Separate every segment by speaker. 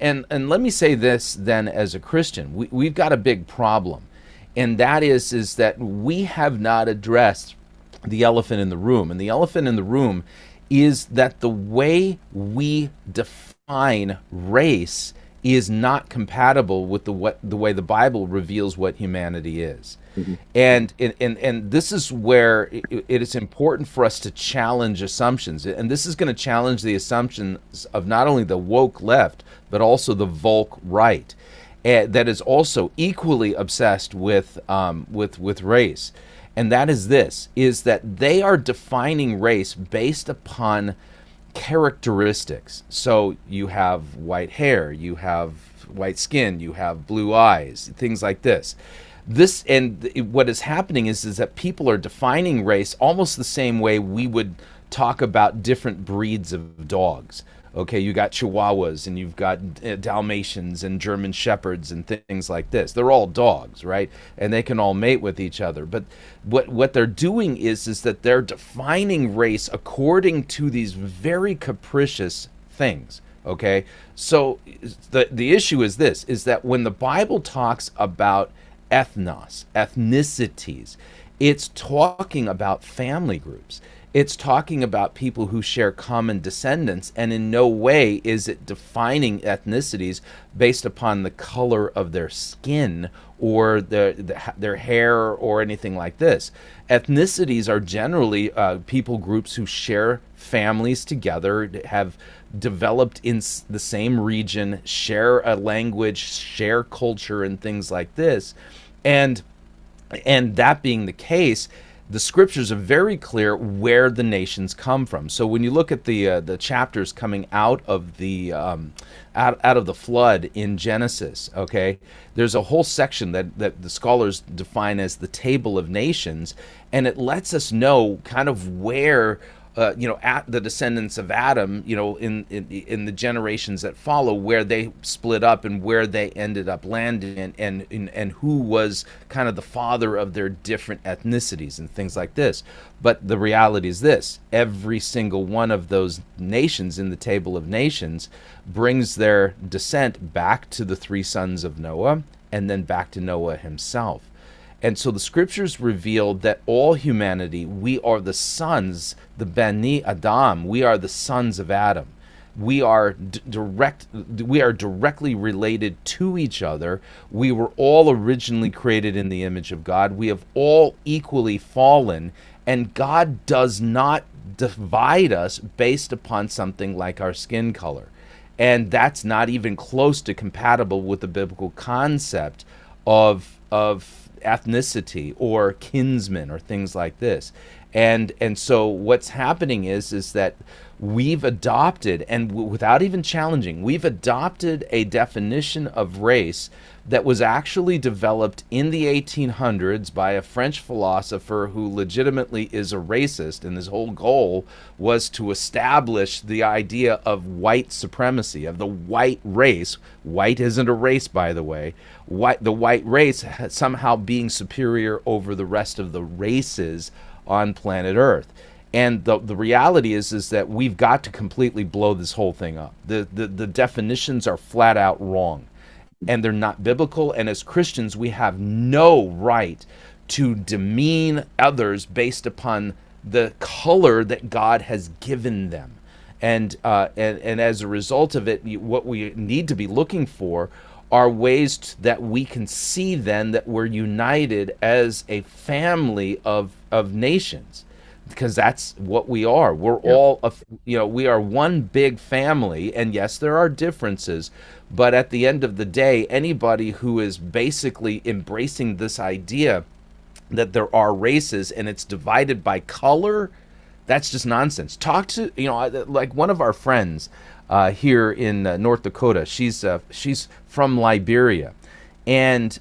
Speaker 1: And let me say this then, as a Christian, we've got a big problem, and that is that we have not addressed the elephant in the room. And the elephant in the room is that the way we define race is not compatible with the way the Bible reveals what humanity is.
Speaker 2: Mhm.
Speaker 1: And this is where it is important for us to challenge assumptions. And this is going to challenge the assumptions of not only the woke left, but also the woke right, that is also equally obsessed with race. And that is this, is that they are defining race based upon characteristics. So you have white hair, you have white skin, you have blue eyes, things like this. What is happening is that people are defining race almost the same way we would talk about different breeds of dogs. Okay, you got Chihuahuas and you've got Dalmatians and German Shepherds and things like this. They're all dogs, right? And they can all mate with each other. But what they're doing is that they're defining race according to these very capricious things. Okay, so the issue is this: is that when the Bible talks about ethnicities, it's talking about family groups. It's talking about people who share common descendants, and in no way is it defining ethnicities based upon the color of their skin or their hair or anything like this. Ethnicities are generally people groups who share families together, have developed in the same region, share a language, share culture, and things like this. And that being the case, the scriptures are very clear where the nations come from. So when you look at the chapters coming out of the out of the flood in Genesis, okay, there's a whole section that the scholars define as the table of nations, and it lets us know kind of where at the descendants of Adam, in the generations that follow, where they split up and where they ended up landing, and who was kind of the father of their different ethnicities and things like this. But the reality is this: every single one of those nations in the table of nations brings their descent back to the three sons of Noah, and then back to Noah himself. And so the scriptures reveal that all humanity, we are the sons, the Beni Adam, we are the sons of Adam. We are directly related to each other. We were all originally created in the image of God. We have all equally fallen, and God does not divide us based upon something like our skin color. And that's not even close to compatible with the biblical concept of ethnicity or kinsmen or things like this. And so what's happening is that we've adopted, and without even challenging, we've adopted a definition of race that was actually developed in the 1800s by a French philosopher who legitimately is a racist, and his whole goal was to establish the idea of white supremacy, of the white race. White isn't a race, by the way. The white race somehow being superior over the rest of the races on planet Earth. And the reality is that we've got to completely blow this whole thing up. The definitions are flat out wrong, and they're not biblical. And as Christians, we have no right to demean others based upon the color that God has given them. And as a result of it, what we need to be looking for are ways that we can see then that we're united as a family of nations, because that's what we are. We're all, we are one big family, and yes, there are differences, but at the end of the day, anybody who is basically embracing this idea that there are races and it's divided by color, that's just nonsense. Talk to, like one of our friends here in North Dakota. She's from Liberia, and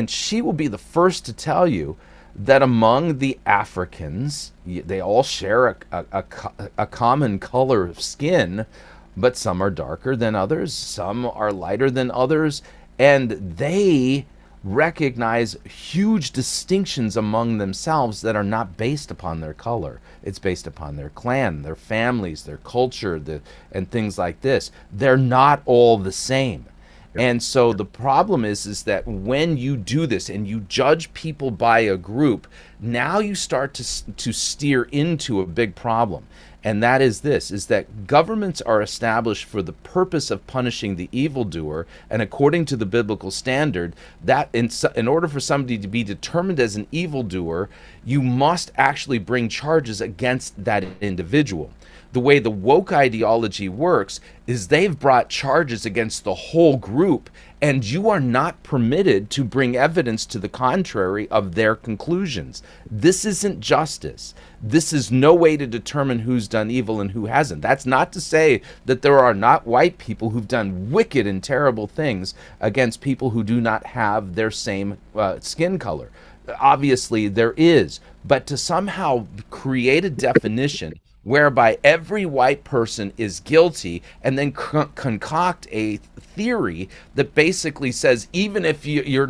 Speaker 1: she will be the first to tell you that among the Africans, they all share a common color of skin, but some are darker than others, some are lighter than others, and they recognize huge distinctions among themselves that are not based upon their color. It's based upon their clan, their families, their culture, and things like this. They're not all the same.
Speaker 2: Yeah.
Speaker 1: And so the problem is that when you do this and you judge people by a group, now you start to steer into a big problem. And that is this, is that governments are established for the purpose of punishing the evildoer. And according to the biblical standard, that in order for somebody to be determined as an evildoer, you must actually bring charges against that individual. The way the woke ideology works is they've brought charges against the whole group, and you are not permitted to bring evidence to the contrary of their conclusions. This isn't justice. This is no way to determine who's done evil and who hasn't. That's not to say that there are not white people who've done wicked and terrible things against people who do not have their same skin color. Obviously, there is. But to somehow create a definition whereby every white person is guilty and then concoct a theory that basically says even if you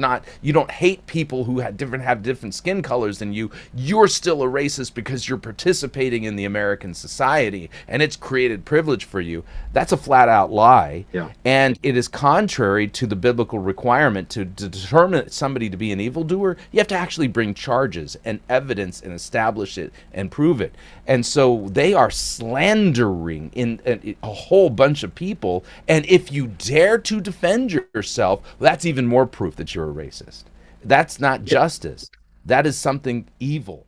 Speaker 1: don't hate people who have different skin colors than you're still a racist because you're participating in the American society and it's created privilege for you. That's a flat out lie.
Speaker 2: Yeah.
Speaker 1: And it is contrary to the biblical requirement to determine somebody to be an evildoer. You have to actually bring charges and evidence and establish it and prove it. And so they are slandering in a whole bunch of people. And if you dare to defend yourself, well, that's even more proof that you're a racist. That's not justice. That is something evil.